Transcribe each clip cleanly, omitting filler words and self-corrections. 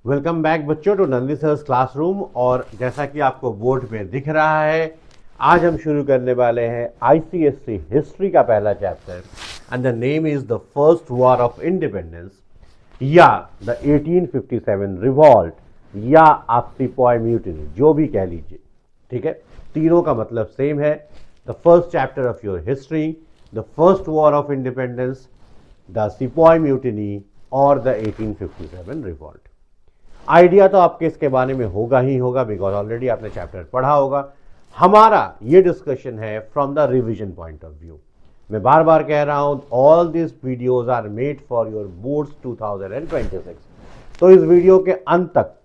Welcome back बच्चों to Nandi sirs classroom. और जैसा कि आपको बोर्ड में दिख रहा है, आज हम शुरू करने वाले हैं आईसीएससी हिस्ट्री का पहला chapter and the name is the first war of independence या द 1857 रिवॉल्ट या आप सिपॉय म्यूटिनी, जो भी कह लीजिए। ठीक है, तीनों का मतलब सेम है। The first chapter of your history, the first war of independence, the sepoy mutiny और द 1857 रिवॉल्ट। आइडिया तो आपके इसके बारे में होगा ही होगा, बिकॉज ऑलरेडी आपने चैप्टर पढ़ा होगा। हमारा ये डिस्कशन है from the revision point of view. मैं बार बार कह रहा हूं, all this videos are made for your boards 2026। तो इस वीडियो के अंत तक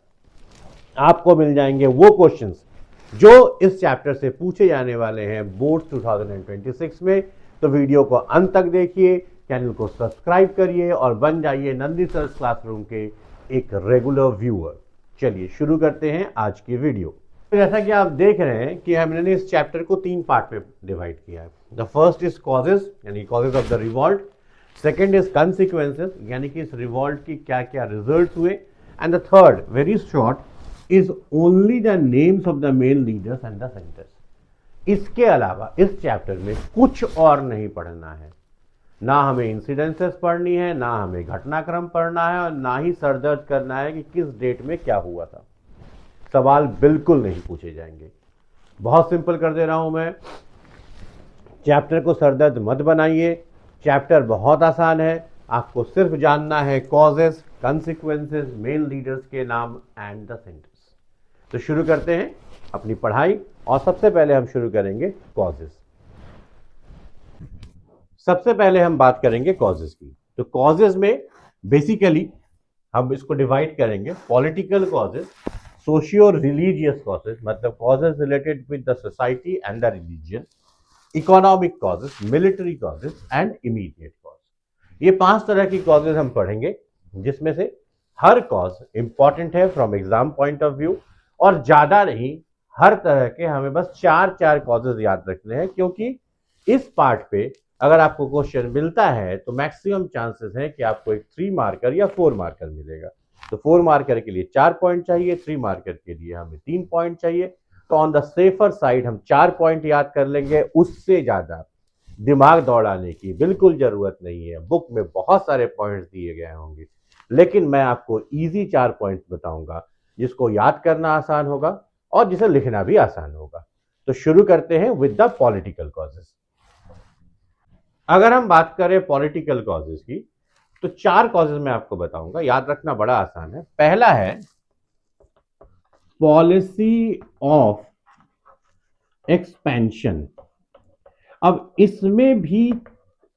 आपको मिल जाएंगे वो क्वेश्चंस जो इस चैप्टर से पूछे जाने वाले हैं बोर्ड्स 2026 में। तो वीडियो को अंत तक देखिए, चैनल को सब्सक्राइब करिए और बन जाइए नंदी सर्स क्लासरूम के एक रेगुलर व्यूअर। चलिए शुरू करते हैं आज की वीडियो। जैसा कि आप देख रहे हैं कि हमने इस चैप्टर को तीन पार्ट में डिवाइड किया है। द फर्स्ट इज कॉजेज, यानी causes of the revolt. Second is consequences, यानी कि इस रिवॉल्ट की क्या क्या रिजल्ट हुए। And the third very short is only the names of the main leaders and the centres. इसके अलावा इस चैप्टर में कुछ और नहीं पढ़ना है। ना हमें इंसिडेंसेस पढ़नी है, ना हमें घटनाक्रम पढ़ना है, और ना ही सरदर्द करना है कि किस डेट में क्या हुआ था। सवाल बिल्कुल नहीं पूछे जाएंगे। बहुत सिंपल कर दे रहा हूं मैं, चैप्टर को सरदर्द मत बनाइए। चैप्टर बहुत आसान है, आपको सिर्फ जानना है कॉजेस, कॉन्सिक्वेंसेस, मेन लीडर्स के नाम एंड द सेंटर्स। तो शुरू करते हैं अपनी पढ़ाई, और सबसे पहले हम शुरू करेंगे कॉजेस। सबसे पहले हम बात करेंगे कॉजेज की। तो कॉजेज में बेसिकली हम इसको डिवाइड करेंगे political causes, socio religious causes, मतलब causes related with the society and the religion, economic causes, military causes and immediate cause. ये पांच तरह की कॉजेज हम पढ़ेंगे, जिसमें से हर कॉज इंपॉर्टेंट है from exam point of view, और ज्यादा नहीं, हर तरह के हमें बस चार चार कॉजेज याद रखने हैं, क्योंकि इस पार्ट पे अगर आपको क्वेश्चन मिलता है तो मैक्सिमम चांसेस हैं कि आपको एक 3 मार्कर या 4 मार्कर मिलेगा। तो 4 मार्कर के लिए 4 पॉइंट चाहिए, 3 मार्कर के लिए हमें 3 पॉइंट चाहिए। तो ऑन द सेफर साइड हम 4 पॉइंट याद कर लेंगे, उससे ज्यादा दिमाग दौड़ाने की बिल्कुल जरूरत नहीं है। बुक में बहुत सारे पॉइंट्स दिए गए होंगे, लेकिन मैं आपको इजी 4 पॉइंट्स बताऊंगा, जिसको याद करना आसान होगा और जिसे लिखना भी आसान होगा। तो शुरू करते हैं विद द पॉलिटिकल कॉजेस। अगर हम बात करें पॉलिटिकल कॉजेज की, तो 4 कॉजेज मैं आपको बताऊंगा, याद रखना बड़ा आसान है। पहला है पॉलिसी ऑफ एक्सपेंशन। अब इसमें भी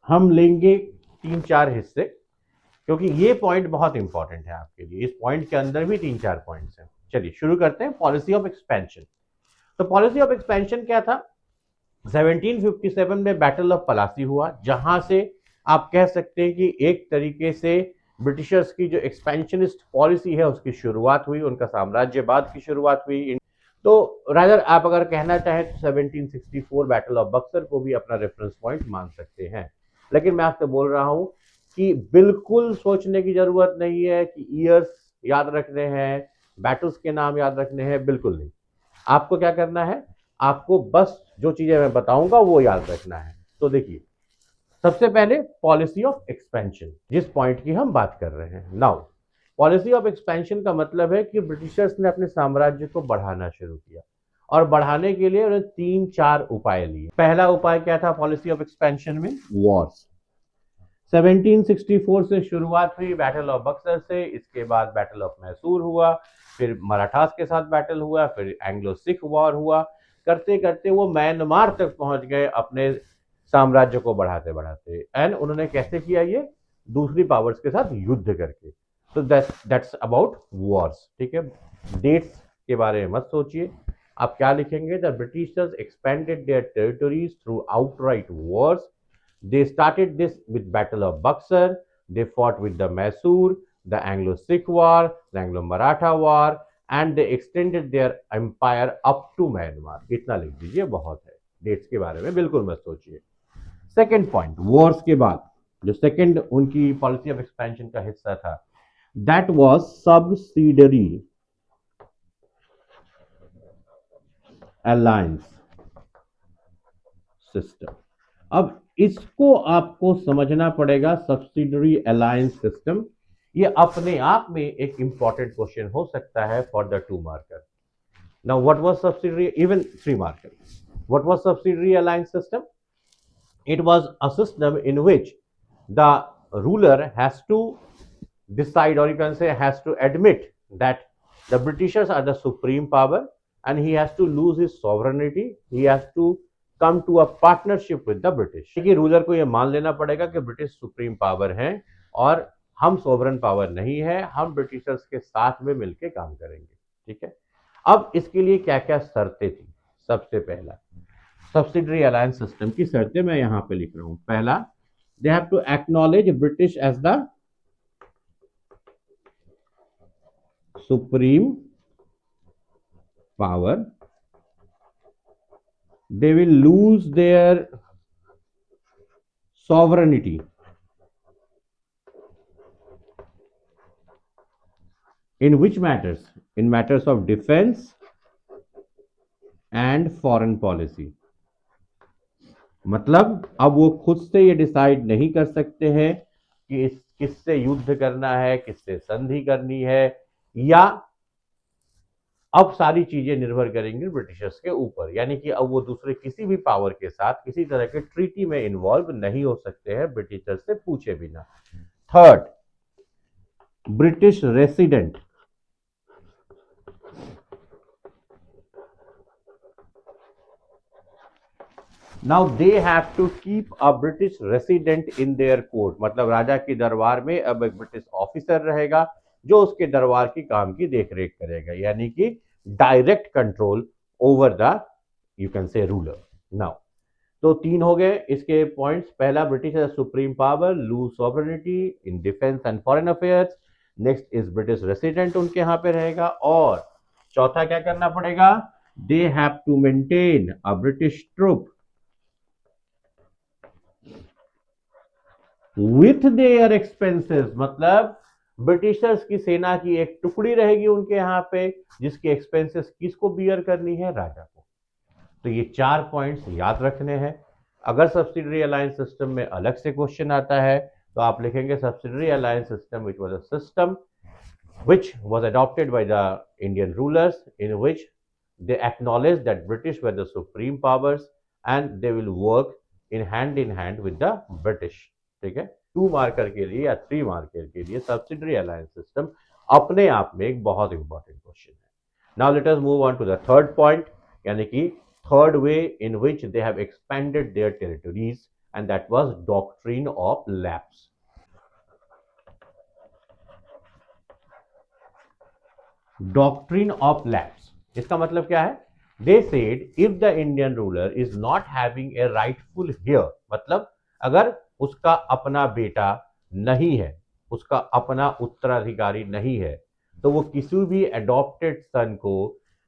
हम लेंगे 3-4 हिस्से, क्योंकि ये पॉइंट बहुत इंपॉर्टेंट है आपके लिए। इस पॉइंट के अंदर भी 3-4 पॉइंट्स हैं। चलिए शुरू करते हैं पॉलिसी ऑफ एक्सपेंशन। तो पॉलिसी ऑफ एक्सपेंशन क्या था? 1757 में बैटल ऑफ पलासी हुआ, जहां से आप कह सकते हैं कि एक तरीके से ब्रिटिशर्स की जो एक्सपेंशनिस्ट पॉलिसी है उसकी शुरुआत हुई, उनका साम्राज्यवाद की शुरुआत हुई। तो रादर आप अगर कहना चाहें तो 1764 बैटल ऑफ बक्सर को भी अपना रेफरेंस पॉइंट मान सकते हैं। लेकिन मैं आपसे बोल रहा हूं कि बिल्कुल सोचने की जरूरत नहीं है कि ईयर्स याद रखने हैं, बैटल्स के नाम याद रखने हैं, बिल्कुल नहीं। आपको क्या करना है, आपको बस जो चीजें मैं बताऊंगा वो याद रखना है। तो देखिए, सबसे पहले पॉलिसी ऑफ एक्सपेंशन, जिस पॉइंट की हम बात कर रहे हैं नाउ। पॉलिसी ऑफ एक्सपेंशन का मतलब है कि ब्रिटिशर्स ने अपने साम्राज्य को बढ़ाना शुरू किया, और बढ़ाने के लिए उन्होंने 3-4 उपाय लिए। पहला उपाय क्या था पॉलिसी ऑफ एक्सपेंशन में? वॉर्स। 1764 से शुरुआत हुई बैटल ऑफ बक्सर से, इसके बाद बैटल ऑफ मैसूर हुआ, फिर मराठास के साथ बैटल हुआ, फिर एंग्लो सिख वॉर हुआ। करते करते वो म्यांमार तक पहुंच गए अपने साम्राज्य को बढ़ाते बढ़ाते। एंड उन्होंने कैसे किया ये? दूसरी पावर्स के साथ युद्ध करके। तो दैट्स अबाउट वॉर्स। ठीक है, डेट्स के बारे में मत सोचिए। आप क्या लिखेंगे? The Britishers expanded there territories through outright Wars. They started this with Battle of Buxar. They fought with the Mysore, the Anglo-Sikh War, the Anglo-Maratha War, and they extended their empire up to Myanmar. इतना लिख दीजिए, बहुत है। Dates के बारे में बिल्कुल मत सोचिए। सेकेंड पॉइंट, वॉर्स के बाद जो सेकेंड उनकी पॉलिसी ऑफ एक्सपेंशन का हिस्सा था, that was subsidiary alliance system. अब इसको आपको समझना पड़ेगा, सब्सिडरी अलायंस सिस्टम। ये अपने आप में एक इंपॉर्टेंट क्वेश्चन हो सकता है for the 2 marker. Now what was subsidiary, even 3 marker, what was subsidiary alliance system? It was a system in which the ruler has to decide, or you can say has to admit, that the Britishers are the supreme power and he has to lose his sovereignty, he has to come to a partnership with the British। कि ruler को यह मान लेना पड़ेगा कि British supreme power है और हम सोवरन पावर नहीं है, हम ब्रिटिशर्स के साथ में मिलकर काम करेंगे। ठीक है, अब इसके लिए क्या क्या शर्तें थी? सबसे पहला, सब्सिडरी अलायंस सिस्टम की शर्तें मैं यहां पे लिख रहा हूं। पहला, they have to acknowledge British as the supreme power, they will lose their sovereignty in which matters? In matters of defense and foreign policy। मतलब अब वो खुद से ये डिसाइड नहीं कर सकते हैं कि किससे युद्ध करना है, किससे संधि करनी है, या अब सारी चीजें निर्भर करेंगी ब्रिटिशर्स के ऊपर। यानी कि अब वो दूसरे किसी भी पावर के साथ किसी तरह के ट्रीटी में इन्वॉल्व नहीं हो सकते हैं ब्रिटिशर्स से पूछे बिना। Third, British resident, now they have to keep a British resident in their court. मतलब राजा के दरबार में अब एक ब्रिटिश ऑफिसर रहेगा जो उसके दरबार की काम की देखरेख करेगा, यानी कि direct control over the, you can say, ruler. Now तो 3 हो गए इसके पॉइंट्स। पहला, British as supreme power, lose sovereignty in defence and foreign affairs. Next is British resident उनके यहां पे रहेगा। और चौथा क्या करना पड़ेगा? They have to maintain a British troop with their expenses. मतलब ब्रिटिशर्स की सेना की एक टुकड़ी रहेगी उनके यहां पे जिसके एक्सपेंसेस किसको बियर करनी है? राजा को। तो ये 4 पॉइंट्स याद रखने हैं। अगर सब्सिडरी अलायंस सिस्टम में अलग से क्वेश्चन आता है तो आप लिखेंगे subsidiary alliance system which was a system which was adopted by the Indian rulers in which they acknowledged that British were the supreme powers and they will work in hand with the British। ठीक है, 2 marker के लिए या 3 marker के लिए subsidiary alliance system अपने आप में एक बहुत इंपॉर्टेंट क्वेश्चन है। Now let us move on to the third point, यानी कि third way in which they have expanded their territories, and that was doctrine of lapse। Doctrine of lapse, इसका मतलब क्या है? They said if the Indian ruler is not having a rightful heir, मतलब अगर उसका अपना बेटा नहीं है, उसका अपना उत्तराधिकारी नहीं है, तो वो किसी भी एडॉप्टेड सन को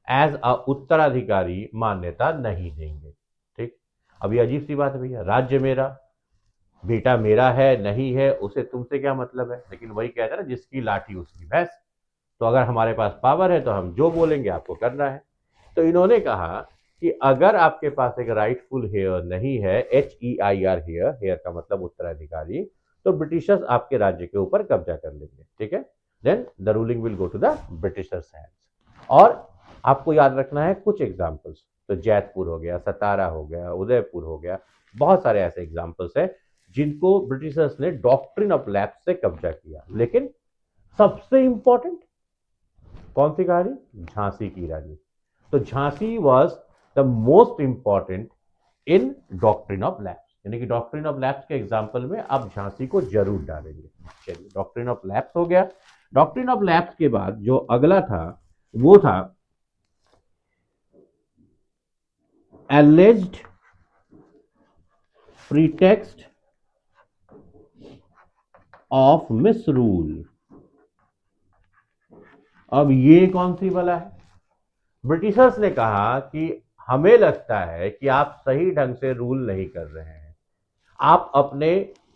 एज अ उत्तराधिकारी मान्यता नहीं देंगे। ठीक, अब ये अजीब सी बात है भैया, राज्य मेरा, बेटा मेरा है नहीं है, उसे तुमसे क्या मतलब है? लेकिन वही कहता है ना, जिसकी लाठी उसकी भैंस। तो अगर हमारे पास पावर है तो हम जो बोलेंगे आपको करना है। तो इन्होंने कहा कि अगर आपके पास एक राइटफुल हेयर नहीं है, HEIR हेयर, हेयर का मतलब उत्तराधिकारी, तो ब्रिटिशर्स आपके राज्य के ऊपर कब्जा कर लेंगे। ठीक है, then the ruling will go to the Britishers hands. और आपको याद रखना है कुछ एग्जाम्पल्स, तो जैतपुर हो गया, सतारा हो गया, उदयपुर हो गया, बहुत सारे ऐसे एग्जाम्पल्स है जिनको ब्रिटिशर्स ने डॉक्ट्रिन ऑफ लैप्स से कब्जा किया। लेकिन सबसे इंपॉर्टेंट कौन सी कहानी? झांसी की रानी। तो Jhansi was the most important in doctrine of lapse, यानी कि डॉक्ट्रिन ऑफ लैप्स के एग्जाम्पल में आप झांसी को जरूर डालेंगे। चलिए, डॉक्ट्रिन ऑफ लैप्स हो गया। डॉक्ट्रिन ऑफ लैप्स के बाद जो अगला था वो था एलिज्ड प्रीटेक्स्ट ऑफ मिसरूल। अब ये कौन सी वाला है? ब्रिटिशर्स ने कहा कि हमें लगता है कि आप सही ढंग से रूल नहीं कर रहे हैं, आप अपने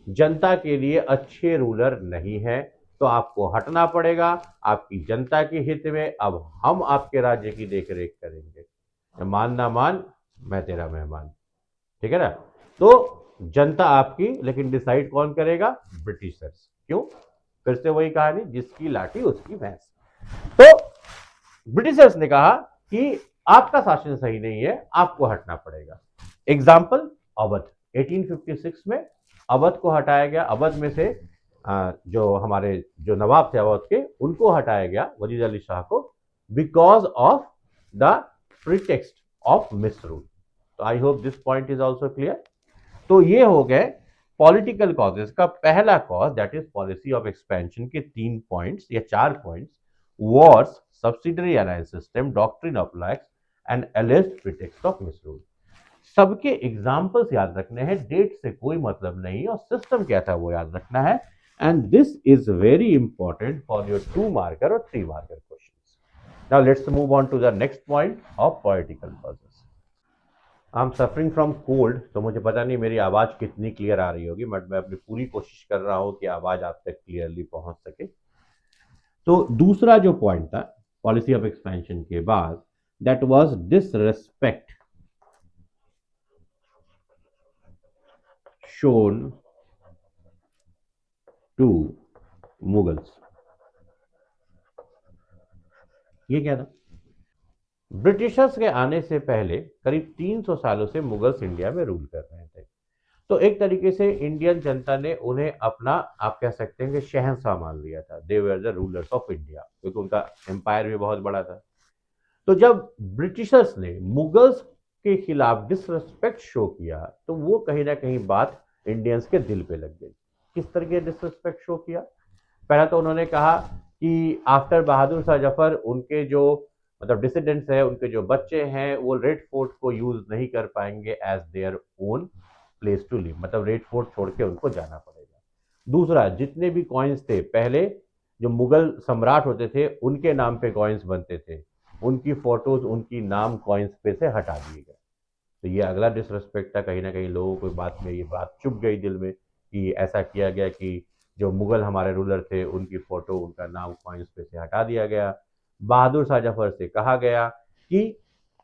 जनता के लिए अच्छे रूलर नहीं हैं, तो आपको हटना पड़ेगा आपकी जनता के हित में। अब हम आपके राज्य की देखरेख करेंगे, मान ना मान मैं तेरा मेहमान, ठीक है ना। तो जनता आपकी, लेकिन डिसाइड कौन करेगा? ब्रिटिशर्स। क्यों? फिर से वही कहानी, जिसकी लाठी उसकी भैंस। तो ब्रिटिशर्स ने कहा कि आपका शासन सही नहीं है, आपको हटना पड़ेगा। एग्जाम्पल अवध, 1856 में अवध को हटाया गया। अवध में से जो हमारे जो नवाब थे अवध के, उनको हटाया गया, वजीर अली शाह को, because of the pretext of misrule. तो I hope this point is also clear. तो ये हो गए पॉलिटिकल कॉजेस का पहला cause, that is policy of expansion के 3 पॉइंट्स या 4 points: wars, subsidiary alliance system, doctrine of lapse and last pretext of misrule. सबके एग्जाम्पल्स याद रखने हैं, डेट से कोई मतलब नहीं, और सिस्टम क्या था वो याद रखना है। And this is very important for your 2 marker और 3 marker questions. Now let's move on to the next point of political causes. I am suffering from cold, तो मुझे पता नहीं मेरी आवाज़ कितनी क्लियर आ रही होगी, बट मैं अपनी पूरी कोशिश कर रहा हूँ कि आवाज़ आप तक क्लियरली पहुँच सके। तो दूसरा जो पॉइंट था पॉलिसी ऑफ एक्सपेंशन के बाद, that was disrespect shown to Mughals. ये क्या था? ब्रिटिशर्स के आने से पहले करीब 300 सालों से मुगल्स इंडिया में रूल कर रहे थे। तो एक तरीके से इंडियन जनता ने उन्हें अपना, आप कह सकते हैं कि शहंशाह मान लिया था। They were the rulers of India, क्योंकि उनका एम्पायर भी बहुत बड़ा था। तो जब ब्रिटिशर्स ने मुगल्स के खिलाफ डिसरेस्पेक्ट शो किया, तो वो कहीं ना कहीं बात इंडियंस के दिल पे लग गई। किस तरह के डिसरेस्पेक्ट शो किया? पहला तो उन्होंने कहा कि आफ्टर बहादुर शाह जफर उनके जो मतलब डिसिडेंट्स है, उनके जो बच्चे हैं, वो रेड फोर्ट को यूज नहीं कर पाएंगे as their own place to live, मतलब रेड फोर्ट छोड़ के उनको जाना पड़ेगा। दूसरा, जितने भी कॉइन्स थे पहले, जो मुगल सम्राट होते थे उनके नाम पे कॉइन्स बनते थे, उनकी फोटोज, उनकी नाम कॉइन्स पे से हटा दिए गए। तो ये अगला डिसरेस्पेक्ट था। कहीं ना कहीं लोगों को बात में ये बात चुभ गई दिल में कि ऐसा किया गया कि जो मुगल हमारे रूलर थे उनकी फोटो, उनका नाम कॉइन्स पे से हटा दिया गया। बहादुर शाह जफर से कहा गया कि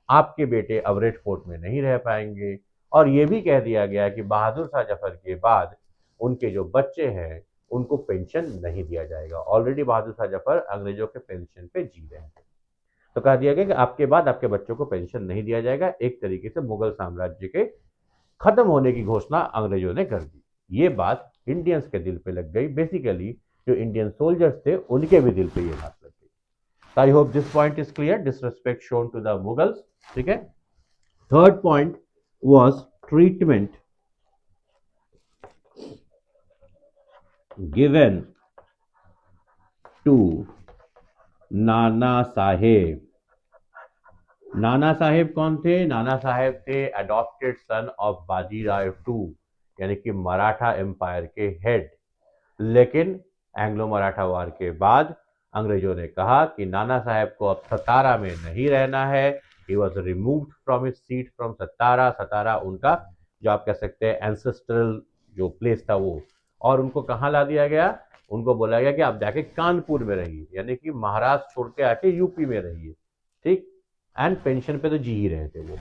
आपके बेटे अब रेड फोर्ट में नहीं रह पाएंगे, और ये भी कह दिया गया कि बहादुर शाह जफर के बाद उनके जो बच्चे हैं उनको पेंशन नहीं दिया जाएगा। ऑलरेडी बहादुर शाह जफर अंग्रेजों के पेंशन पे जी रहे थे, तो कह दिया गया कि आपके बाद आपके बच्चों को पेंशन नहीं दिया जाएगा। एक तरीके से मुगल साम्राज्य के खत्म होने की घोषणा अंग्रेजों ने कर दी। ये बात इंडियंस के दिल पे लग गई, बेसिकली जो इंडियन सोल्जर्स थे उनके भी दिल पे ये बात लग गई। I hope this point is clear, disrespect shown to the Mughals, ठीक है। Third point was treatment given to Nana Saheb. Nana Saheb कौन थे? नाना साहेब थे adopted son of Bajirao two, यानी कि मराठा एम्पायर के हेड। लेकिन एंग्लो मराठा वार के बाद अंग्रेजों ने कहा कि नाना साहेब को अब सतारा में नहीं रहना है। He was removed from his seat from Satara. Satara उनका जो आप कह सकते हैं एंसेस्ट्रल जो प्लेस था वो, और उनको कहाँ ला दिया गया? उनको बोला गया कि आप जाके कानपुर में रहिए, यानी कि महाराष्ट्र छोड़ के आके यूपी में रहिए, ठीक। एंड पेंशन पे तो जी ही रहे थे वो।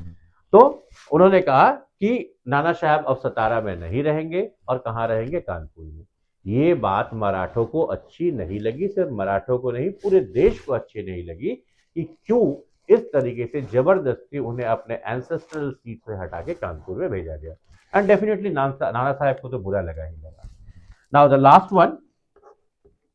तो उन्होंने कहा कि नाना साहब अब सतारा में नहीं रहेंगे, और कहाँ रहेंगे? कानपुर में। ये बात मराठों को अच्छी नहीं लगी, सिर्फ मराठों को नहीं पूरे देश को अच्छी नहीं लगी कि क्यों इस तरीके से जबरदस्ती उन्हें अपने एंसेस्ट्रल सीट से हटा के कानपुर में भेजा गया। एंड डेफिनेटली नाना साहब को तो बुरा लगा ही लगा। नाउ द लास्ट वन,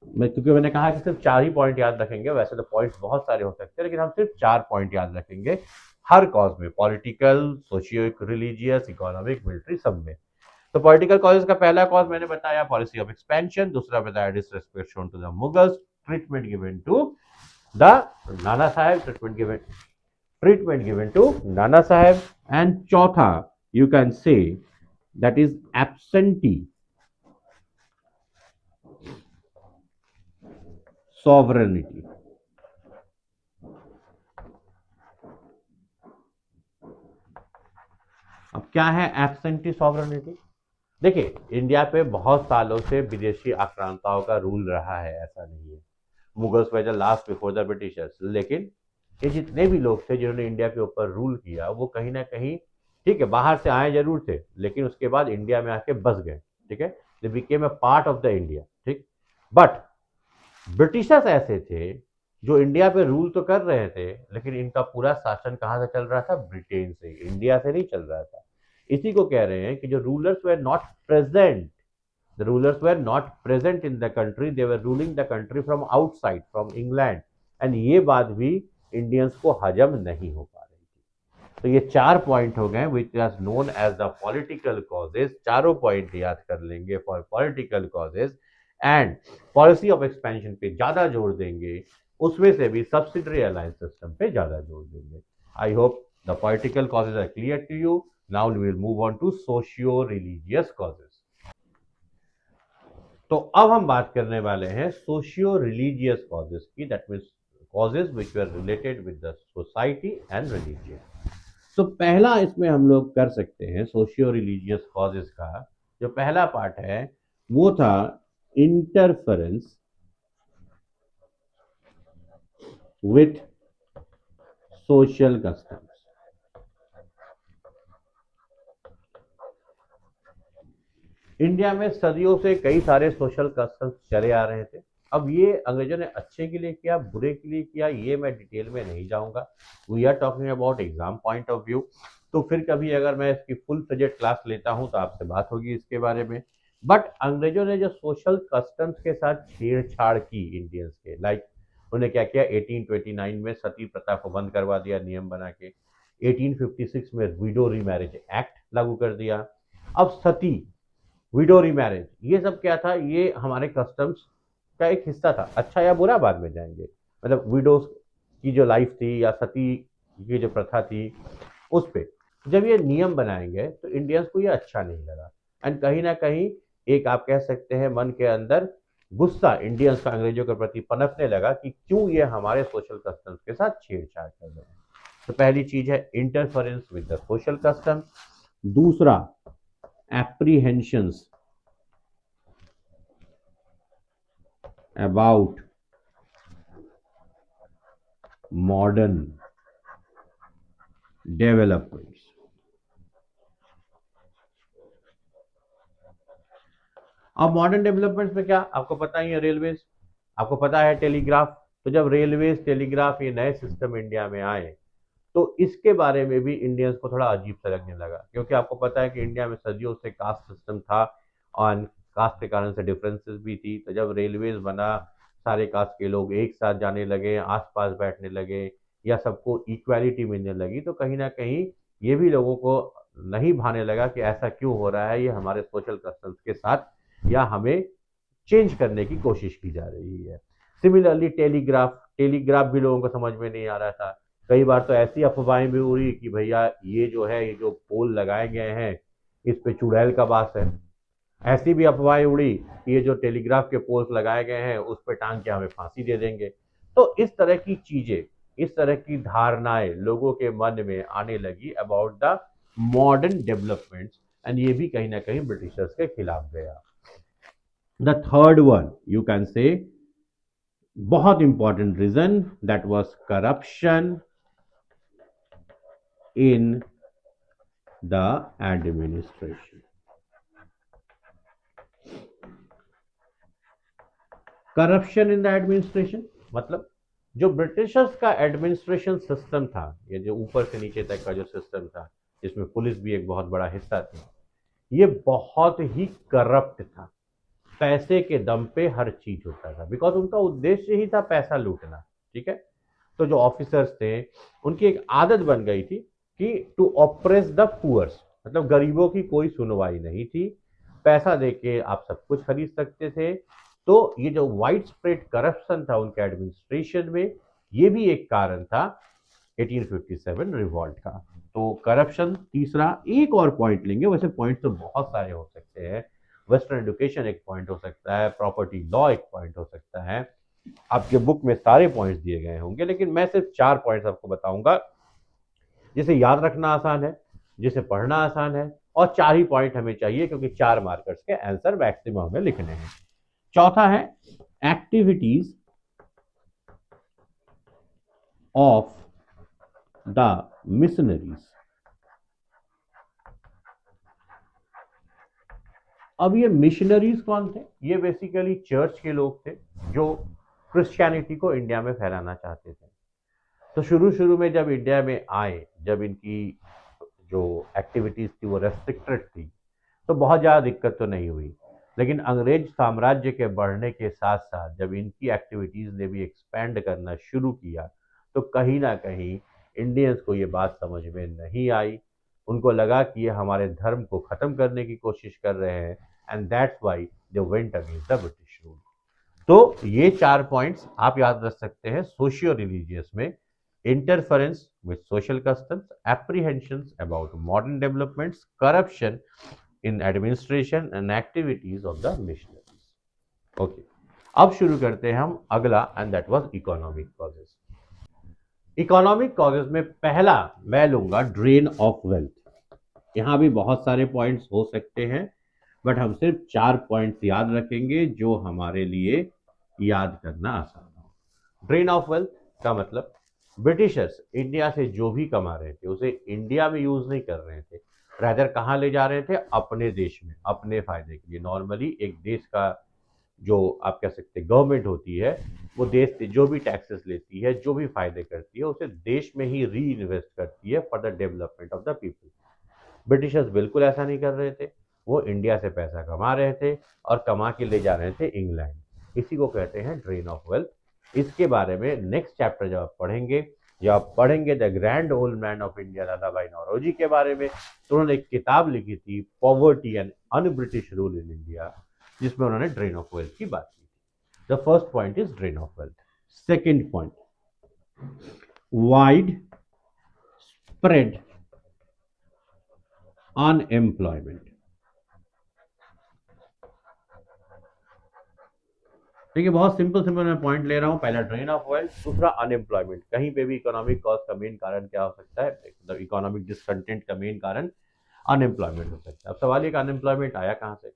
मैं क्योंकि मैंने कहा कि सिर्फ 4 ही पॉइंट याद रखेंगे, वैसे तो पॉइंट्स बहुत सारे हो सकते हैं, लेकिन हम सिर्फ 4 पॉइंट याद रखेंगे हर कॉज में, political, socio religious, economic, military, सब में। तो पॉलिटिकल कॉजेज का पहला कॉज मैंने बताया पॉलिसी ऑफ एक्सपेंशन, दूसरा बताया disrespect shown to the Mughals, treatment given to the Nana Saheb, treatment given to Nana Saheb, and चौथा you can say that is absentee sovereignty. अब क्या है एब्सेंटी सॉवरेनिटी? देखिए, इंडिया पे बहुत सालों से विदेशी आक्रांताओं का रूल रहा है, ऐसा नहीं है। Mughals were the last before the Britishers, लेकिन ये जितने भी लोग थे जिन्होंने इंडिया के ऊपर रूल किया, वो कहीं ना कहीं, ठीक है, बाहर से आए जरूर थे, लेकिन उसके बाद इंडिया में आके बस गए। ठीक है, they became a part of the India. ठीक, बट ब्रिटिशर्स ऐसे थे जो इंडिया पे रूल तो कर रहे थे, लेकिन इनका पूरा शासन कहाँ से चल रहा था? ब्रिटेन से, इंडिया से नहीं चल रहा था। इसी को कह रहे हैं कि जो rulers were not present, the rulers were not present in the country, they were ruling the country from outside, from England, and ये बात भी इंडियंस को हजम नहीं हो पा रही थी। तो ये 4 पॉइंट हो गए which are known as the political causes. चारों पॉइंट याद कर लेंगे for political causes, and policy of expansion पे ज्यादा जोर देंगे, उसमें से भी सब्सिडरी अलायंस सिस्टम पे ज्यादा जोर देंगे। I hope the political causes are clear to you. Now we will move on to socio religious causes. तो अब हम बात करने वाले हैं सोशियो रिलीजियस कॉजेज की, that means causes which are related with the society and religion. तो पहला इसमें हम लोग कर सकते हैं सोशियो रिलीजियस कॉजेज का, जो पहला पार्ट है वो था interference with social customs. India में सदियों से कई सारे सोशल कस्टम्स चले आ रहे थे। अब ये अंग्रेजों ने अच्छे के लिए किया, बुरे के लिए किया, ये मैं डिटेल में नहीं जाऊंगा। We are talking about exam point of view. तो फिर कभी अगर मैं इसकी फुल प्रोजेक्ट क्लास लेता हूं तो आपसे बात होगी इसके बारे में। बट अंग्रेजों ने जो सोशल कस्टम्स के साथ छेड़छाड़ की इंडियंस के, लाइक उन्होंने क्या किया, 1829 में सती प्रथा को बंद करवा दिया नियम बना के। 1856 में विडो रीमैरिज एक्ट लागू कर दिया। अब सती, विडो रीमैरिज, ये सब क्या था? ये हमारे कस्टम्स का एक हिस्सा था। अच्छा या बुरा बाद में जाएंगे, मतलब विडोज की जो लाइफ थी या सती की जो प्रथा थी, उस पे जब ये नियम बनाएंगे तो इंडियंस को ये अच्छा नहीं लगा, एंड कहीं ना कहीं एक आप कह सकते हैं मन के अंदर गुस्सा इंडियंस का अंग्रेजों के प्रति पनपने लगा कि क्यों ये हमारे सोशल कस्टम्स के साथ छेड़छाड़ कर रहे हैं। तो पहली चीज है interference with the social custom. दूसरा, apprehensions about modern developments। अब मॉडर्न डेवलपमेंट्स में क्या आपको पता ही है, रेलवेज, आपको पता है टेलीग्राफ। तो जब रेलवेज, टेलीग्राफ, ये नए सिस्टम इंडिया में आए, तो इसके बारे में भी इंडियंस को थोड़ा अजीब सा लगने लगा, क्योंकि आपको पता है कि इंडिया में सदियों से कास्ट सिस्टम था और कास्ट के कारण से डिफरेंसेस भी थी। तो जब रेलवेज बना, सारे कास्ट के लोग एक साथ जाने लगे, आसपास बैठने लगे, या सबको इक्वालिटी मिलने लगी, तो कहीं ना कहीं ये भी लोगों को नहीं भाने लगा कि ऐसा क्यों हो रहा है, ये हमारे सोशल कस्टम्स के साथ, या हमें चेंज करने की कोशिश की जा रही है। सिमिलरली टेलीग्राफ, टेलीग्राफ भी लोगों को समझ में नहीं आ रहा था। कई बार तो ऐसी अफवाहें भी उड़ी कि भैया ये जो है, ये जो पोल लगाए गए हैं, इस पे चुड़ैल का वास है। ऐसी भी अफवाहें उड़ी कि ये जो टेलीग्राफ के पोल्स लगाए गए हैं, उस पे टांग के हमें फांसी दे देंगे। तो इस तरह की चीजें, इस तरह की धारणाएं लोगों के मन में आने लगी about the modern developments, and ये भी कहीं ना कहीं ब्रिटिशर्स के खिलाफ गया। The third one you can say, बहुत important reason, that was corruption in the administration. Corruption in the administration मतलब जो ब्रिटिशर्स का एडमिनिस्ट्रेशन सिस्टम था, ये जो ऊपर से नीचे तक का जो सिस्टम था, जिसमें पुलिस भी एक बहुत बड़ा हिस्सा थी, ये बहुत ही करप्ट था। पैसे के दम पे हर चीज होता था, बिकॉज उनका उद्देश्य ही था पैसा लूटना। ठीक है, तो जो ऑफिसर्स थे, उनकी एक आदत बन गई थी कि टू ऑप्रेस द पुअर्स, मतलब गरीबों की कोई सुनवाई नहीं थी। पैसा देके आप सब कुछ खरीद सकते थे। तो ये जो वाइड स्प्रेड करप्शन था उनके एडमिनिस्ट्रेशन में, ये भी एक कारण था 1857 रिवॉल्ट का। तो करप्शन तीसरा। एक और पॉइंट लेंगे, वैसे पॉइंट तो बहुत सारे हो सकते हैं। वेस्टर्न एजुकेशन एक पॉइंट हो सकता है, प्रॉपर्टी लॉ एक पॉइंट हो सकता है। आपके बुक में सारे पॉइंट्स दिए गए होंगे, लेकिन मैं सिर्फ 4 पॉइंट्स आपको बताऊंगा, जिसे याद रखना आसान है, जिसे पढ़ना आसान है, और 4 ही पॉइंट हमें चाहिए क्योंकि 4 मार्कर्स के आंसर मैक्सिमम हमें लिखने हैं। चौथा है एक्टिविटीज ऑफ द मिशनरीज। अब ये मिशनरीज कौन थे? ये बेसिकली चर्च के लोग थे जो क्रिश्चियनिटी को इंडिया में फैलाना चाहते थे। तो शुरू शुरू में जब इंडिया में आए, जब इनकी जो एक्टिविटीज थी वो रेस्ट्रिक्टेड थी, तो बहुत ज़्यादा दिक्कत तो नहीं हुई। लेकिन अंग्रेज साम्राज्य के बढ़ने के साथ साथ जब इनकी एक्टिविटीज ने भी एक्सपैंड करना शुरू किया, तो कहीं ना कहीं इंडियंस को ये बात समझ में नहीं आई। उनको लगा कि ये हमारे धर्म को खत्म करने की कोशिश कर रहे हैं, and that's why they went against the British rule. तो ये 4 पॉइंट्स आप याद रख सकते हैं सोशियो रिलीजियस में: interference with social customs, apprehensions about modern developments, corruption in administration and activities of the missionaries. Okay. अब शुरू करते हैं हम अगला, and that was economic causes. Economic causes में पहला मैं लूंगा ड्रेन ऑफ वेल्थ। यहां भी बहुत सारे पॉइंट्स हो सकते हैं, बट हम सिर्फ 4 पॉइंट्स याद रखेंगे जो हमारे लिए याद करना आसान हो। ड्रेन ऑफ वेल्थ का मतलब ब्रिटिशर्स इंडिया से जो भी कमा रहे थे उसे इंडिया में यूज नहीं कर रहे थे, रादर कहाँ ले जा रहे थे? अपने देश में, अपने फायदे के लिए। नॉर्मली एक देश का जो आप कह सकते हैं गवर्नमेंट होती है, वो देश से जो भी टैक्सेस लेती है, जो भी फायदे करती है, उसे देश में ही री इन्वेस्ट करती है for the development of the people. Britishers बिल्कुल ऐसा नहीं कर रहे थे। वो इंडिया से पैसा कमा रहे थे और कमा के ले जा रहे थे इंग्लैंड। इसी को कहते हैं ड्रेन ऑफ वेल्थ। इसके बारे में नेक्स्ट चैप्टर जब आप पढ़ेंगे the grand old man of India दादा भाई नौरोजी के बारे में, तो उन्होंने एक किताब लिखी थी poverty and un British rule in India, जिसमें उन्होंने ड्रेन ऑफ वेल्थ की बात की थी। The first point is drain of wealth. Second point, wide spread unemployment. देखिए बहुत सिंपल मैं पॉइंट ले रहा हूं। पहला ड्रेन ऑफ वेल्थ, दूसरा अनएम्प्लॉयमेंट। कहीं पे भी इकोनॉमिक कॉज का मेन कारण क्या हो सकता है? मतलब इकोनॉमिक डिसकंटेंट का मेन कारण अनएम्प्लॉयमेंट हो सकता है। अब सवाल ये कि अनएम्प्लॉयमेंट आया कहाँ से?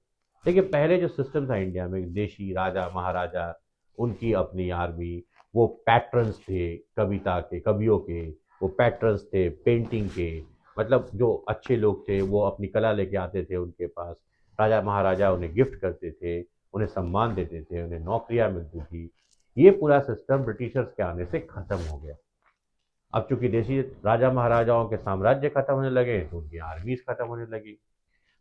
देखिए पहले जो सिस्टम था इंडिया में, देशी राजा महाराजा, उनकी अपनी आर्मी, वो पैट्रन्स थे कविता के, कवियों के, वो पैट्रन्स थे पेंटिंग के। मतलब जो अच्छे लोग थे वो अपनी कला लेके आते थे उनके पास, राजा महाराजा उन्हें गिफ्ट करते थे, उन्हें सम्मान देते थे, उन्हें नौकरियां मिलती थी। ये पूरा सिस्टम ब्रिटिशर्स के आने से खत्म हो गया। अब चूंकि देशी राजा महाराजाओं के साम्राज्य खत्म होने लगे तो उनकी आर्मीज खत्म होने लगी।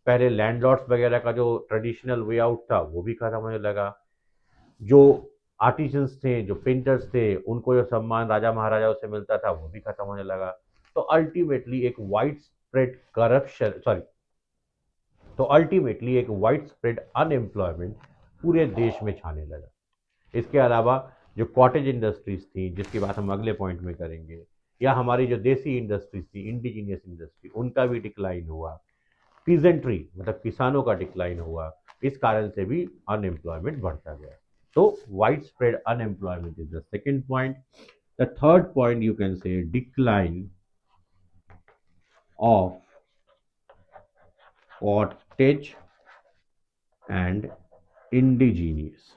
पहले लैंडलॉर्ड्स वगैरह का जो ट्रेडिशनल वे आउट था वो भी खत्म होने लगा। जो आर्टिजन्स थे, जो पेंटर्स थे, उनको जो सम्मान राजा महाराजाओं से मिलता था वो भी खत्म होने लगा। तो अल्टीमेटली एक वाइड स्प्रेड करप्शन, सॉरी, तो अल्टीमेटली एक वाइड स्प्रेड अनएम्प्लॉयमेंट पूरे देश में छाने लगा। इसके अलावा जो कॉटेज इंडस्ट्रीज थी, जिसकी बात हम अगले पॉइंट में करेंगे, या हमारी जो देसी इंडस्ट्रीज थी, इंडिजीनियस इंडस्ट्री, उनका भी डिक्लाइन हुआ। पीजेंट्री मतलब किसानों का डिक्लाइन हुआ। इस कारण से भी अनएम्प्लॉयमेंट बढ़ता गया। तो wide spread unemployment is the second point. The third point you can से decline of cottage and indigenous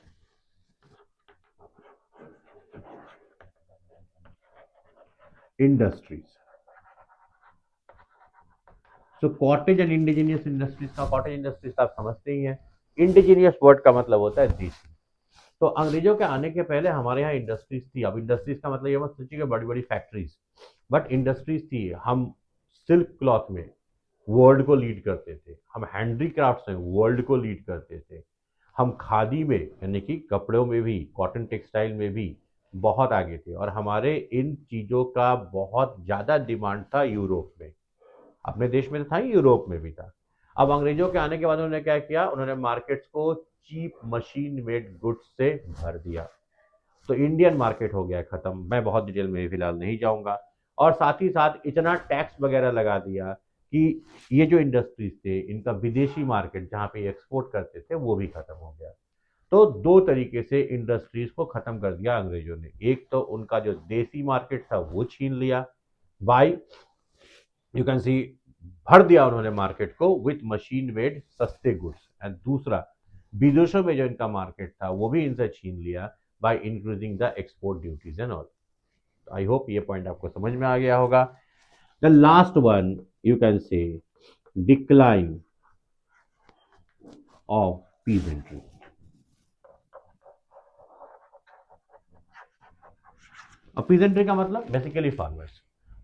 industries. So cottage and indigenous industries का, कॉटेज इंडस्ट्रीज आप समझते ही हैं। इंडिजीनियस वर्ड का मतलब होता है देसी। तो अंग्रेजों के आने के पहले हमारे यहाँ इंडस्ट्रीज थी। अब इंडस्ट्रीज का मतलब ये मत सोचिए बड़ी बड़ी फैक्ट्रीज, बट इंडस्ट्रीज थी। हम सिल्क क्लॉथ में वर्ल्ड को लीड करते थे, हम हैंडीक्राफ्ट्स में वर्ल्ड को लीड करते थे, हम खादी में यानी कि कपड़ों में भी, कॉटन टेक्सटाइल में भी बहुत आगे थे, और हमारे इन चीज़ों का बहुत ज़्यादा डिमांड था यूरोप में। अपने देश में तो था ही, यूरोप में भी था। अब अंग्रेजों के आने के बाद उन्होंने क्या किया? उन्होंने मार्केट्स को चीप मशीन मेड गुड्स से भर दिया। तो इंडियन मार्केट हो गया खत्म। मैं बहुत डिटेल में फिलहाल नहीं जाऊंगा। और साथ ही साथ इतना टैक्स वगैरह लगा दिया कि ये जो इंडस्ट्रीज थे, इनका विदेशी मार्केट जहाँ पे एक्सपोर्ट करते थे वो भी खत्म हो गया। तो दो तरीके से इंडस्ट्रीज को खत्म कर दिया अंग्रेजों ने। एक तो उनका जो देसी मार्केट था वो छीन लिया बाय, यू कैन सी, भर दिया उन्होंने मार्केट को विथ मशीन मेड सस्ते गुड्स। एंड दूसरा, विदेशों में जो इनका मार्केट था वो भी इनसे छीन लिया by increasing the export duties and all. I hope ये पॉइंट आपको समझ में आ गया होगा। The last one you can से डिक्लाइन ऑफ पीजेंट्री। अब पीजेंट्री का मतलब बेसिकली फार्मर्स।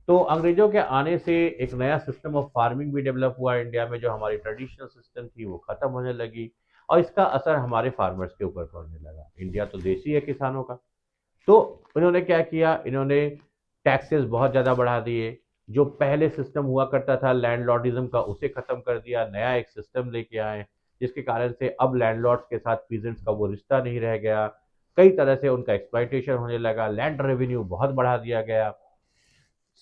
तो अंग्रेजों के आने से एक नया सिस्टम ऑफ फार्मिंग भी डेवलप हुआ इंडिया में। जो हमारी ट्रेडिशनल सिस्टम थी वो खत्म होने लगी और इसका असर हमारे फार्मर्स के ऊपर पड़ने लगा। इंडिया तो देश ही है किसानों का। तो इन्होंने क्या किया, इन्होंने टैक्सेस बहुत ज़्यादा बढ़ा दिए। जो पहले सिस्टम हुआ करता था लैंडलॉर्डिज्म का, उसे खत्म कर दिया, नया एक सिस्टम लेके आए, जिसके कारण से अब लैंडलॉर्ड्स के साथ पीजेंट्स का वो रिश्ता नहीं रह गया। कई तरह से उनका एक्सप्लॉइटेशन होने लगा, लैंड रेवेन्यू बहुत बढ़ा दिया गया।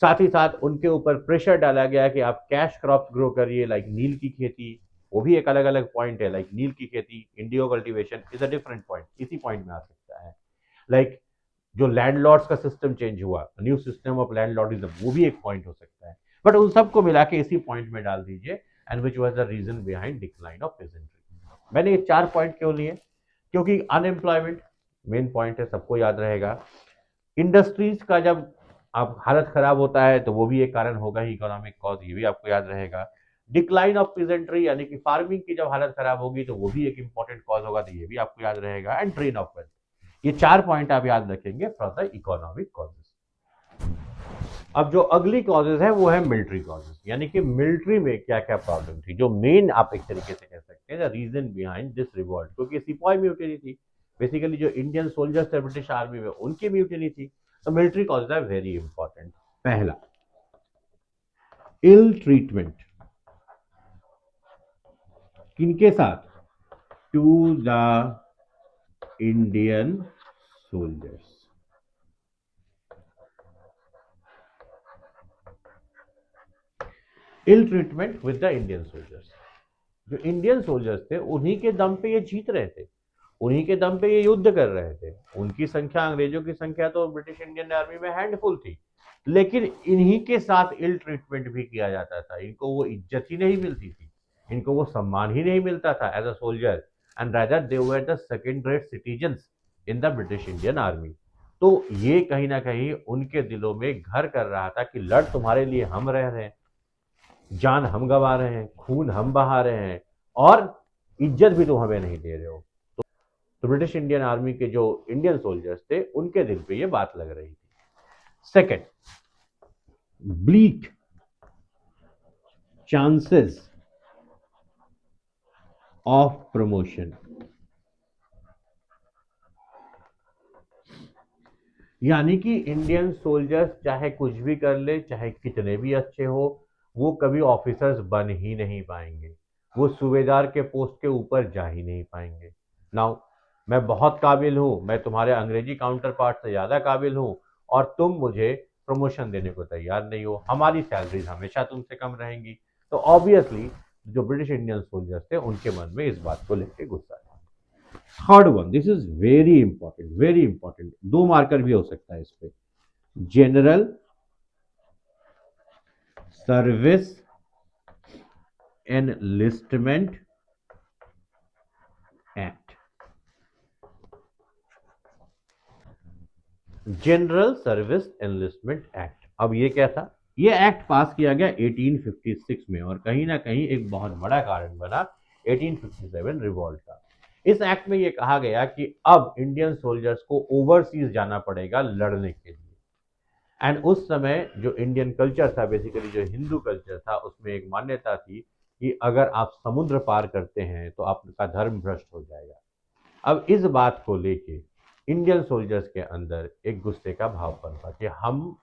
साथ ही साथ उनके ऊपर प्रेशर डाला गया कि आप कैश क्रॉप ग्रो करिए, लाइक नील की खेती। वो भी एक अलग अलग पॉइंट है, लाइक नील की खेती, Indo cultivation is a different point, इसी पॉइंट में आ सकता है। लाइक जो लैंडलॉर्ड्स का सिस्टम चेंज हुआ, न्यू सिस्टम ऑफ लैंडलॉर्डिज्म, वो भी एक पॉइंट हो सकता है। बट उन सबको मिला के इसी पॉइंट में डाल दीजिए, and which was the reason behind decline of pageantry. मैंने ये 4 पॉइंट क्यों लिए? क्योंकि अनएम्प्लॉयमेंट मेन पॉइंट है, सबको याद रहेगा। इंडस्ट्रीज का जब आप हालत खराब होता है तो वो भी एक कारण होगा ही, इकोनॉमिक कॉज, ये भी आपको याद रहेगा। डिक्लाइन ऑफ पीजेंट्री यानी कि फार्मिंग की जब हालत खराब होगी तो वो भी एक इंपॉर्टेंट कॉज होगा, तो ये भी आपको याद रहेगा। And drain of wealth. ये 4 पॉइंट आप याद रखेंगे फॉर द इकोनॉमिक कॉजेस। अब जो अगली कॉजेज है वो है मिलिट्री कॉजेज, यानी कि मिलिट्री में क्या क्या प्रॉब्लम थी, जो मेन आप एक तरीके से कह सकते हैं the reason behind this revolt. क्योंकि सिपाही म्यूटिनी थी, बेसिकली जो इंडियन सोल्जर्स थे ब्रिटिश आर्मी में, उनकी म्यूटिनी थी। तो military causes are very important. पहला, इल ट्रीटमेंट किनके साथ? To the Indian soldiers. Ill treatment with the Indian soldiers. जो इंडियन सोल्जर्स थे उन्हीं के दम पे ये जीत रहे थे, उन्हीं के दम पे ये युद्ध कर रहे थे। उनकी संख्या, अंग्रेजों की संख्या तो ब्रिटिश इंडियन आर्मी में हैंडफुल थी, लेकिन इन्हीं के साथ इल ट्रीटमेंट भी किया जाता था। इनको वो इज्जत ही नहीं मिलती थी, इनको वो सम्मान ही नहीं मिलता था as a soldier, and rather they were the second rate citizens in the British Indian army. तो ये कहीं ना कहीं उनके दिलों में घर कर रहा था कि लड़ तुम्हारे लिए हम रह रहे हैं, जान हम गंवा रहे हैं, खून हम बहा रहे हैं, और इज्जत भी तुम हमें नहीं दे रहे हो। तो ब्रिटिश इंडियन आर्मी के जो इंडियन सोल्जर्स थे उनके दिल पे ये बात लग रही थी। Second, bleak chances of promotion, यानी कि इंडियन सोल्जर्स चाहे कुछ भी कर ले, चाहे कितने भी अच्छे हो, वो कभी ऑफिसर्स बन ही नहीं पाएंगे, वो सूबेदार के पोस्ट के ऊपर जा ही नहीं पाएंगे। नाउ मैं बहुत काबिल हूं, मैं तुम्हारे अंग्रेजी काउंटर पार्ट से ज्यादा काबिल हूं, और तुम मुझे प्रमोशन देने को तैयार नहीं हो, हमारी सैलरीज हमेशा तुमसे कम रहेंगी। तो ऑब्वियसली जो ब्रिटिश इंडियन सोल्जर्स थे उनके मन में इस बात को लेकर गुस्सा था। Third one, this is very important, very important, 2 marker भी हो सकता है इस पे। General service enlistment act. General service enlistment act, अब ये क्या था? ये एक्ट पास किया गया 1856 में, और कहीं ना कहीं एक बहुत बड़ा कारण बना 1857 रिवॉल्ट का। इस एक्ट में ये कहा गया कि अब इंडियन सोल्जर्स को ओवरसीज जाना पड़ेगा लड़ने के लिए। एंड उस समय जो इंडियन कल्चर था, बेसिकली जो हिंदू कल्चर था, उसमें एक मान्यता थी कि अगर आप समुद्र पार करते हैं तो आपका धर्म भ्रष्ट हो जाएगा। अब इस बात को लेके इंडियन सोल्जर्स के अंदर एक गुस्से का भाव पनपा कि हम,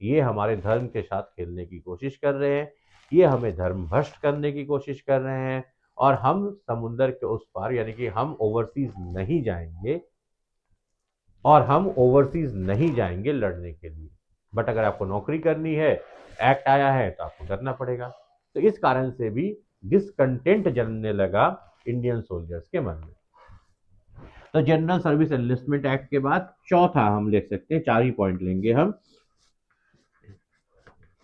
ये हमारे धर्म के साथ खेलने की कोशिश कर रहे हैं, ये हमें धर्म भ्रष्ट करने की कोशिश कर रहे हैं, और हम समुद्र के उस पार, यानी कि हम ओवरसीज नहीं जाएंगे, और हम ओवरसीज नहीं जाएंगे लड़ने के लिए। बट अगर आपको नौकरी करनी है, एक्ट आया है तो आपको करना पड़ेगा। तो इस कारण से भी डिसकंटेंट जमने लगा इंडियन सोल्जर्स के मन में। तो जनरल सर्विस एनलिस्टमेंट एक्ट के बाद चौथा हम लिख सकते हैं, 4 ही पॉइंट लेंगे हम,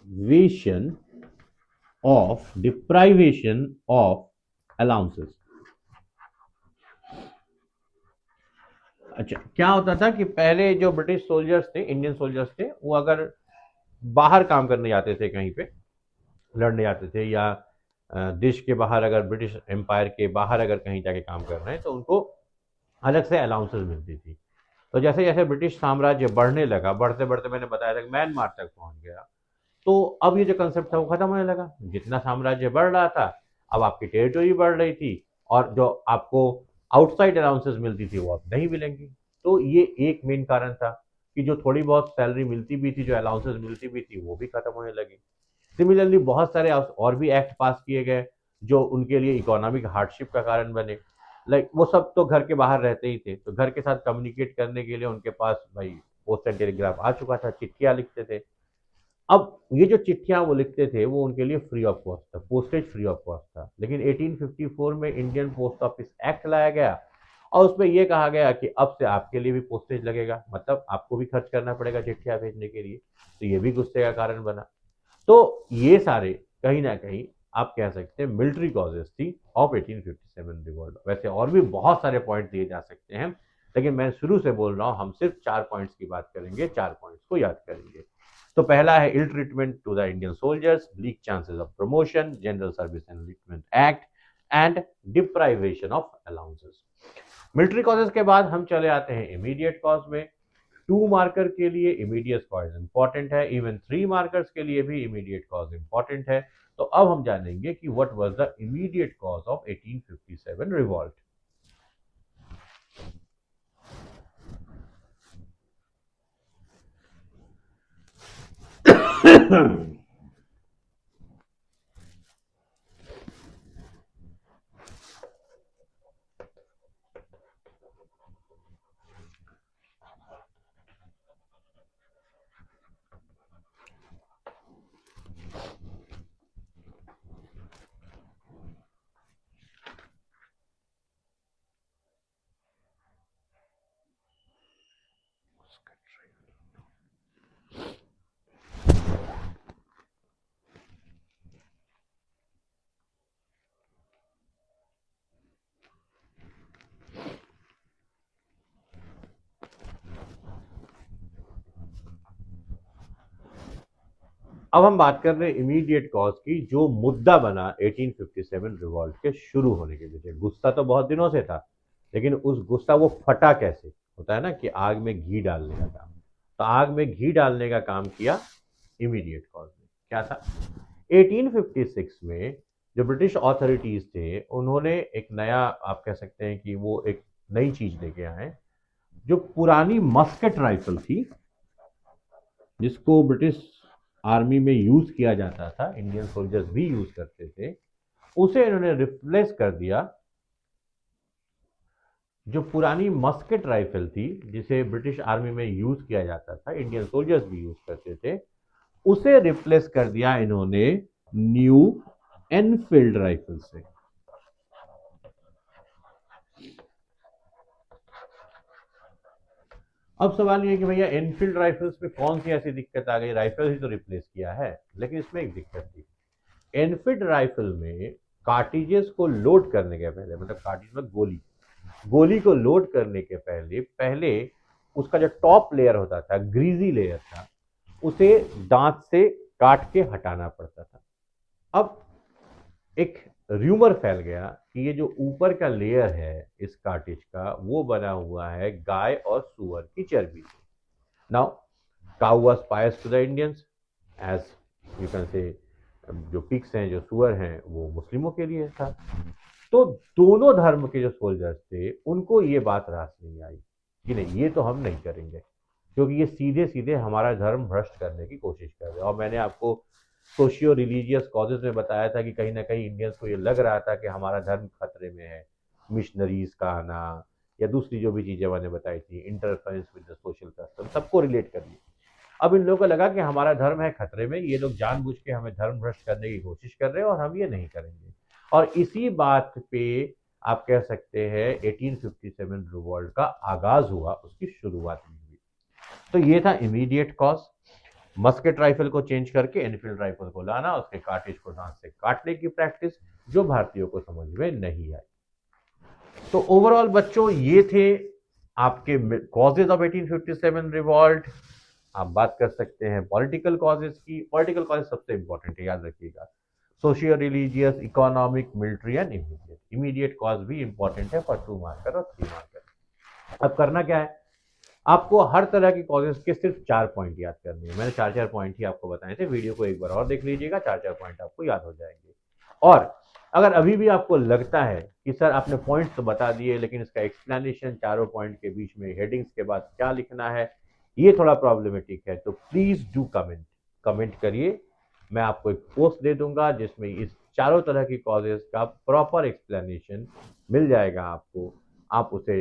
vision of deprivation of allowances. अच्छा, क्या होता था कि पहले जो ब्रिटिश सोल्जर्स थे, इंडियन सोल्जर्स थे, वो अगर बाहर काम करने जाते थे, कहीं पे लड़ने जाते थे, या देश के बाहर, अगर ब्रिटिश एम्पायर के बाहर अगर कहीं जाके काम कर रहे हैं, तो उनको अलग से अलाउंसेस मिलती थी। तो जैसे जैसे ब्रिटिश साम्राज्य बढ़ने लगा, बढ़ते बढ़ते मैंने बताया था कि म्यांमार तक पहुंच गया, तो अब ये जो कंसेप्ट था वो खत्म होने लगा। जितना साम्राज्य बढ़ रहा था, अब आपकी टेरिटरी बढ़ रही थी, और जो आपको आउटसाइड अलाउंसेस मिलती थी वो अब नहीं मिलेंगी। तो ये एक मेन कारण था कि जो थोड़ी बहुत सैलरी मिलती भी थी, जो अलाउंसेस मिलती भी थी, वो भी खत्म होने लगी। सिमिलरली बहुत सारे और भी एक्ट पास किए गए जो उनके लिए इकोनॉमिक हार्डशिप का कारण बने। लाइक वो सब तो घर के बाहर रहते ही थे, तो घर के साथ कम्युनिकेट करने के लिए उनके पास भाई पोस्ट एंड टेलीग्राफ आ चुका था, चिट्ठियां लिखते थे। अब ये जो चिट्ठियां वो लिखते थे वो उनके लिए फ्री ऑफ कॉस्ट था, पोस्टेज फ्री ऑफ कॉस्ट था। लेकिन 1854 में इंडियन पोस्ट ऑफिस एक्ट लाया गया, और उसमें यह कहा गया कि अब से आपके लिए भी पोस्टेज लगेगा, मतलब आपको भी खर्च करना पड़ेगा चिट्ठियां भेजने के लिए। तो ये भी गुस्से का कारण बना। तो ये सारे कहीं ना कहीं आप कह सकते हैं मिलिट्री कॉजेज थी ऑफ 1857 रिवॉल्ट। वैसे और भी बहुत सारे पॉइंट दिए जा सकते हैं, लेकिन मैं शुरू से बोल रहा हूं, हम सिर्फ 4 पॉइंट्स की बात करेंगे, 4 पॉइंट्स को याद करेंगे। तो पहला है ill treatment to the Indian soldiers, lack chances of promotion, general service enlistment act, and deprivation of allowances. Military causes के बाद हम चले आते हैं इमीडिएट कॉज में। 2 मार्कर के लिए इमीडिएट कॉज इंपॉर्टेंट है, इवन 3 मार्कर्स के लिए भी इमीडिएट कॉज इंपॉर्टेंट है। तो अब हम जानेंगे कि what was the immediate cause of 1857 revolt. अब हम बात कर रहे हैं इमीडिएट कॉज की, जो मुद्दा बना 1857 रिवॉल्ट के शुरू होने के पीछे। गुस्सा तो बहुत दिनों से था, लेकिन उस गुस्सा वो फटा कैसे, होता है ना कि आग में घी डालने का काम। तो आग में घी डालने का काम किया इमीडिएट कॉज ने। क्या था? 1856 में जो ब्रिटिश अथॉरिटीज थे, उन्होंने एक नया, आप कह सकते हैं कि वो एक नई चीज लेके आए। जो पुरानी मस्केट राइफल थी, जिसको ब्रिटिश आर्मी में यूज किया जाता था, इंडियन सोल्जर्स भी यूज करते थे, उसे इन्होंने रिप्लेस कर दिया। जो पुरानी मस्केट राइफल थी, जिसे ब्रिटिश आर्मी में यूज किया जाता था, इंडियन सोल्जर्स भी यूज करते थे, उसे रिप्लेस कर दिया इन्होंने न्यू एनफील्ड राइफल से। अब सवाल ये है कि भैया एनफील्ड राइफल्स में कौन सी ऐसी दिक्कत आ गई, राइफल ही तो रिप्लेस किया है। लेकिन इसमें एक दिक्कत थी। एनफील्ड राइफल में कार्टिजेस को लोड करने के पहले, मतलब कार्टिज में गोली, गोली को लोड करने के पहले पहले उसका जो टॉप लेयर होता था, ग्रीजी लेयर था, उसे दांत से काट के हटाना पड़ता था। अब एक र्यूमर फैल गया कि ये जो ऊपर का लेयर है इस कार्टिज का, वो बना हुआ है गाय और सुअर की चर्बी से। Now cow was pious to the Indians, as you can say जो पिग्स हैं, जो सुअर हैं, वो मुस्लिमों के लिए था। तो दोनों धर्म के जो सोल्जर्स थे, उनको ये बात रास नहीं आई कि नहीं, ये तो हम नहीं करेंगे, क्योंकि ये सीधे सीधे हमारा धर्म भ्रष्ट करने की कोशिश कर रहे हैं। और मैंने आपको सोशियो रिलीजियस कॉजेज में बताया था कि कहीं ना कहीं इंडियंस को ये लग रहा था कि हमारा धर्म खतरे में है। मिशनरीज का आना, या दूसरी जो भी चीज़ें मैंने बताई थी, interference with the social custom, सबको रिलेट कर लिया। अब इन लोगों को लगा कि हमारा धर्म है खतरे में, ये लोग जानबूझ के हमें धर्म भ्रष्ट करने की कोशिश कर रहे हैं, और हम ये नहीं करेंगे। और इसी बात पे आप कह सकते हैं 1857 रिवॉल्ट का आगाज हुआ, उसकी शुरुआत नहीं हुई। तो ये था इमीडिएट कॉज। मस्केट राइफल को चेंज करके एनफील्ड राइफल को लाना, उसके कार्टेज को दांत से काटने की प्रैक्टिस, जो भारतीयों को समझ में नहीं आई। तो ओवरऑल बच्चों ये थे आपके कॉजेज ऑफ 1857 रिवॉल्ट। आप बात कर सकते हैं पॉलिटिकल कॉजेज की। पॉलिटिकल कॉजेज सबसे इंपॉर्टेंट है, याद रखिएगा। Socio religious, economic, military and immediate. Immediate cause भी इंपॉर्टेंट है फॉर 2 मार्कर और 3 मार्कर। अब करना क्या है, आपको हर तरह की कॉजेज के सिर्फ 4 पॉइंट याद करने हैं। मैंने 4 पॉइंट ही आपको बताए थे, वीडियो को एक बार और देख लीजिएगा, 4 पॉइंट आपको याद हो जाएंगे। और अगर अभी भी आपको लगता है कि सर आपने पॉइंट्स तो बता दिए लेकिन इसका एक्सप्लेनेशन चारों पॉइंट के बीच में हेडिंग्स के बाद क्या लिखना है, ये थोड़ा प्रॉब्लमेटिक है, तो प्लीज डू कमेंट करिए। मैं आपको एक पोस्ट दे दूंगा जिसमें इस चारों तरह की कॉजेज का प्रॉपर एक्सप्लेनेशन मिल जाएगा आपको। आप उसे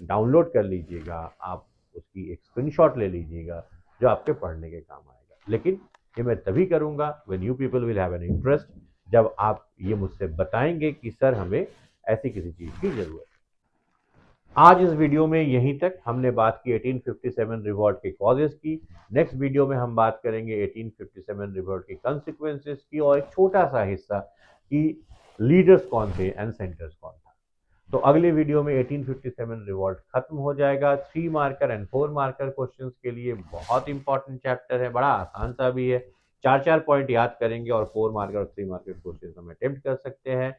डाउनलोड कर लीजिएगा, आप उसकी एक स्क्रीनशॉट ले लीजिएगा, जो आपके पढ़ने के काम आएगा। लेकिन ये मैं तभी करूंगा when you people will have an interest, जब आप ये मुझसे बताएंगे कि सर हमें ऐसी किसी चीज की जरूरत है। आज इस वीडियो में यहीं तक हमने बात की 1857 रिवॉल्ट के कॉजेज की। नेक्स्ट वीडियो में हम बात करेंगे 1857 रिवॉल्ट के कॉन्सिक्वेंसेस की, और एक छोटा सा हिस्सा कि लीडर्स कौन थे एंड सेंटर्स कौन था। तो अगले वीडियो में 1857 रिवॉल्ट खत्म हो जाएगा। 3 मार्कर एंड 4 मार्कर क्वेश्चंस के लिए बहुत इंपॉर्टेंट चैप्टर है, बड़ा आसान सा भी है। 4 पॉइंट याद करेंगे और 4 मार्कर और 3 मार्कर क्वेश्चंस हम अटेम्प्ट कर सकते हैं।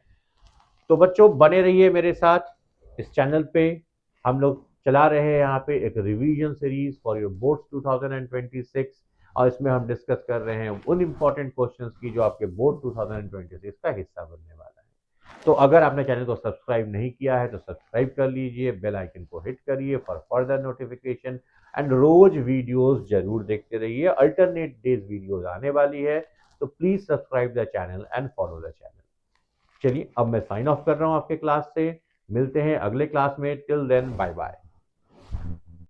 तो बच्चों बने रहिए मेरे साथ इस चैनल पे। हम लोग चला रहे हैं यहाँ पे एक revision series for your boards 2026, और इसमें हम डिस्कस कर रहे हैं उन इंपॉर्टेंट क्वेश्चंस की जो आपके बोर्ड 2026 का हिस्सा बनने वाला है। तो अगर आपने चैनल को सब्सक्राइब नहीं किया है तो सब्सक्राइब कर लीजिए, बेल आइकन को हिट करिए फॉर फर्दर नोटिफिकेशन, एंड रोज वीडियोस जरूर देखते रहिए। अल्टरनेट डेज वीडियोस आने वाली है, तो please subscribe the channel and follow the channel. चलिए अब मैं साइन ऑफ कर रहा हूं आपके क्लास से। मिलते हैं अगले क्लास में। Till then bye bye.